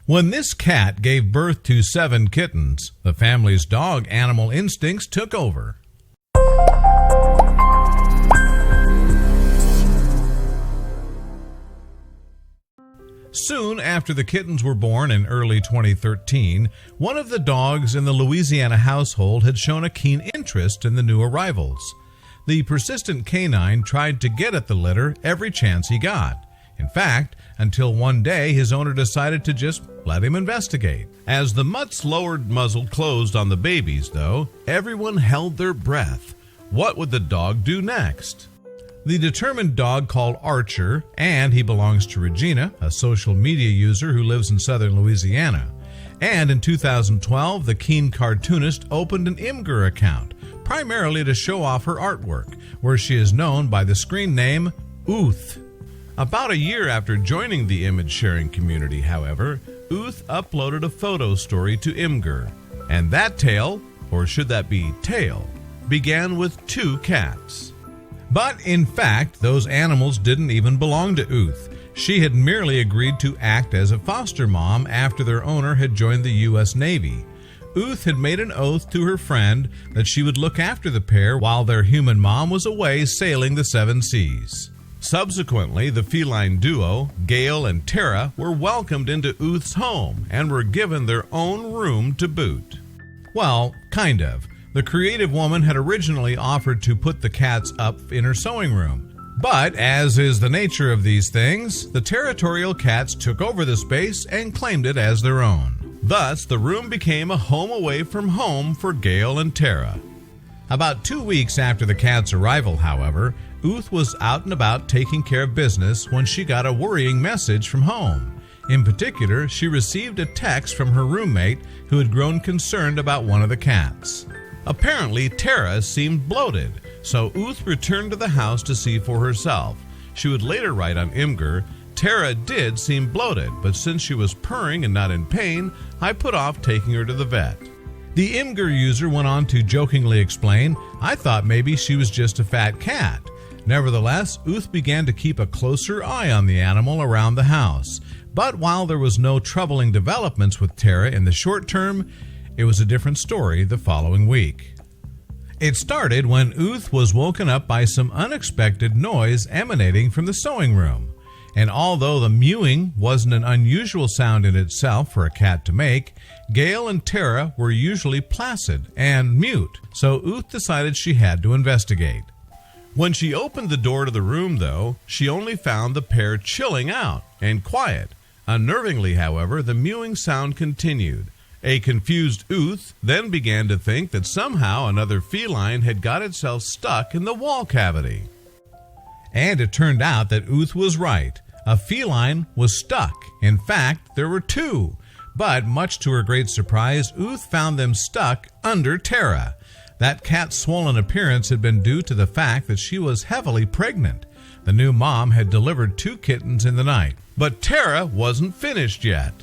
When this cat gave birth to 7 kittens, the family's dog animal instincts took over. Soon after the kittens were born in early 2013, one of the dogs in the Louisiana household had shown a keen interest in the new arrivals. The persistent canine tried to get at the litter every chance he got. In fact, until one day his owner decided to just let him investigate. As the mutt's lowered muzzle closed on the babies, though, everyone held their breath. What would the dog do next? The determined dog called Archer, and he belongs to Regina, a social media user who lives in southern Louisiana. And in 2012, the keen cartoonist opened an Imgur account, primarily to show off her artwork, where she is known by the screen name Uth. About a year after joining the image-sharing community, however, Uth uploaded a photo story to Imgur. And that tale, or should that be tale, began with 2 cats. But in fact, those animals didn't even belong to Uth. She had merely agreed to act as a foster mom after their owner had joined the U.S. Navy. Uth had made an oath to her friend that she would look after the pair while their human mom was away sailing the 7 seas. Subsequently, the feline duo, Gail and Tara, were welcomed into Uth's home and were given their own room to boot. Well, kind of. The creative woman had originally offered to put the cats up in her sewing room. But, as is the nature of these things, the territorial cats took over the space and claimed it as their own. Thus, the room became a home away from home for Gail and Tara. About 2 weeks after the cat's arrival, however, Uth was out and about taking care of business when she got a worrying message from home. In particular, she received a text from her roommate who had grown concerned about one of the cats. Apparently, Tara seemed bloated, so Uth returned to the house to see for herself. She would later write on Imgur, "Tara did seem bloated, but since she was purring and not in pain, I put off taking her to the vet." The Imgur user went on to jokingly explain, "I thought maybe she was just a fat cat." Nevertheless, Uth began to keep a closer eye on the animal around the house. But while there was no troubling developments with Tara in the short term, it was a different story the following week. It started when Uth was woken up by some unexpected noise emanating from the sewing room. And although the mewing wasn't an unusual sound in itself for a cat to make, Gail and Tara were usually placid and mute, so Uth decided she had to investigate. When she opened the door to the room, though, she only found the pair chilling out and quiet. Unnervingly, however, the mewing sound continued. A confused Uth then began to think that somehow another feline had got itself stuck in the wall cavity. And it turned out that Uth was right. A feline was stuck. In fact, there were 2. But much to her great surprise, Uth found them stuck under Tara. That cat's swollen appearance had been due to the fact that she was heavily pregnant. The new mom had delivered 2 kittens in the night. But Tara wasn't finished yet.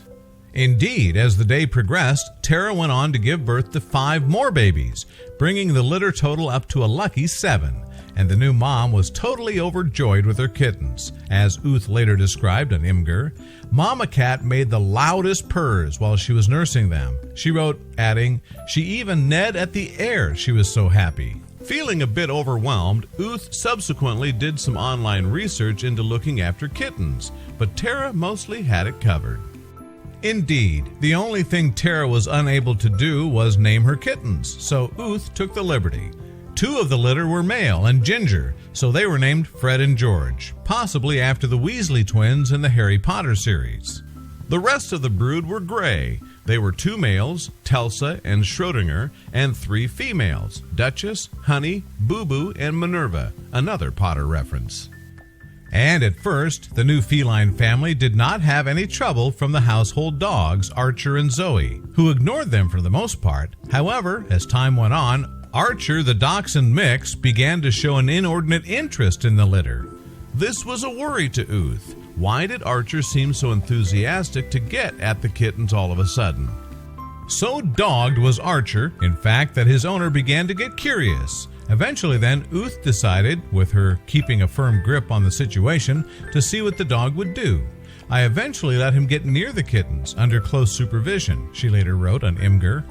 Indeed, as the day progressed, Tara went on to give birth to 5 more babies, bringing the litter total up to a lucky 7. And the new mom was totally overjoyed with her kittens. As Uth later described on Imgur, "Mama Cat made the loudest purrs while she was nursing them." She wrote, adding, "She even neighed at the air, she was so happy." Feeling a bit overwhelmed, Uth subsequently did some online research into looking after kittens, but Tara mostly had it covered. Indeed, the only thing Tara was unable to do was name her kittens, so Uth took the liberty. 2 of the litter were male and ginger, so they were named Fred and George, possibly after the Weasley twins in the Harry Potter series. The rest of the brood were gray. They were 2 males, Telsa and Schrodinger, and 3 females, Duchess, Honey, Boo Boo, and Minerva, another Potter reference. And at first, the new feline family did not have any trouble from the household dogs, Archer and Zoe, who ignored them for the most part. However, as time went on, Archer, the dachshund mix, began to show an inordinate interest in the litter. This was a worry to Uth. Why did Archer seem so enthusiastic to get at the kittens all of a sudden? So dogged was Archer, in fact, that his owner began to get curious. Eventually then, Uth decided, with her keeping a firm grip on the situation, to see what the dog would do. I eventually let him get near the kittens under close supervision, she later wrote on Imgur.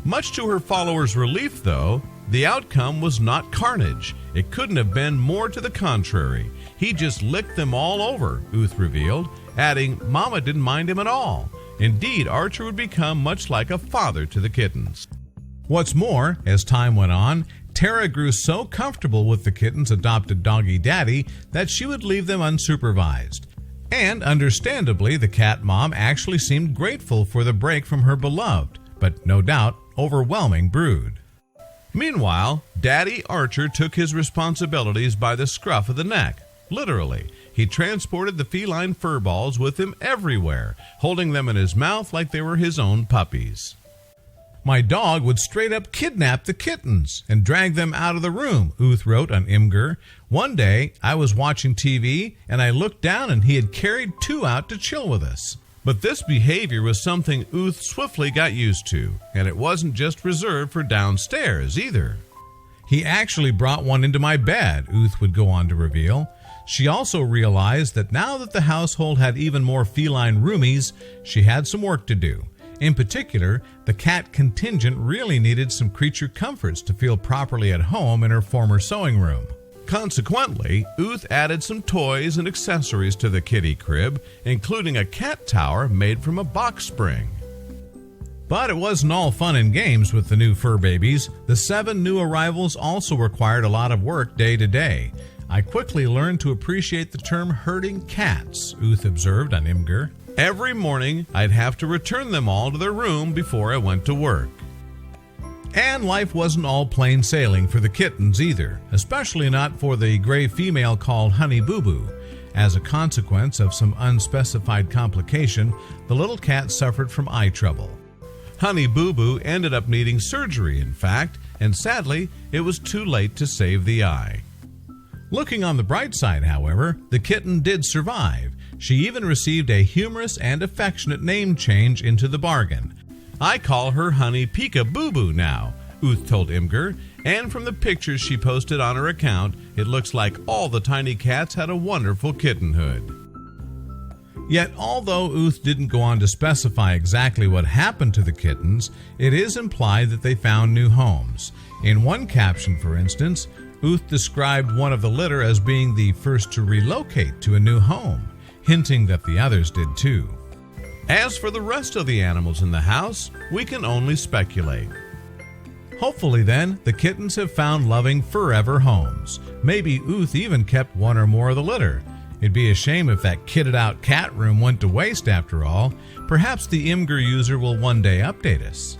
Much to her followers' relief, though, the outcome was not carnage. It couldn't have been more to the contrary. He just licked them all over, Uth revealed, adding Mama didn't mind him at all. Indeed, Archer would become much like a father to the kittens. What's more, as time went on, Tara grew so comfortable with the kittens' adopted doggy daddy that she would leave them unsupervised. And understandably, the cat mom actually seemed grateful for the break from her beloved, but no doubt overwhelming brood. Meanwhile, Daddy Archer took his responsibilities by the scruff of the neck. Literally, he transported the feline furballs with him everywhere, holding them in his mouth like they were his own puppies. My dog would straight up kidnap the kittens and drag them out of the room, Uth wrote on Imgur. One day, I was watching TV and I looked down and he had carried 2 out to chill with us. But this behavior was something Uth swiftly got used to, and it wasn't just reserved for downstairs either. He actually brought one into my bed, Uth would go on to reveal. She also realized that now that the household had even more feline roomies, she had some work to do. In particular, the cat contingent really needed some creature comforts to feel properly at home in her former sewing room. Consequently, Uth added some toys and accessories to the kitty crib, including a cat tower made from a box spring. But it wasn't all fun and games with the new fur babies. The 7 new arrivals also required a lot of work day to day. I quickly learned to appreciate the term herding cats, Uth observed on Imgur. Every morning, I'd have to return them all to their room before I went to work. And life wasn't all plain sailing for the kittens either, especially not for the gray female called Honey Boo Boo. As a consequence of some unspecified complication, the little cat suffered from eye trouble. Honey Boo Boo ended up needing surgery, in fact, and sadly, it was too late to save the eye. Looking on the bright side, however, the kitten did survive. She even received a humorous and affectionate name change into the bargain. I call her Honey Pika Boo Boo now, Uth told Imgur, and from the pictures she posted on her account, it looks like all the tiny cats had a wonderful kittenhood. Yet, although Uth didn't go on to specify exactly what happened to the kittens, it is implied that they found new homes. In one caption, for instance, Uth described one of the litter as being the first to relocate to a new home, hinting that the others did too. As for the rest of the animals in the house, we can only speculate. Hopefully then, the kittens have found loving forever homes. Maybe Uth even kept one or more of the litter. It'd be a shame if that kitted out cat room went to waste after all. Perhaps the Imgur user will one day update us.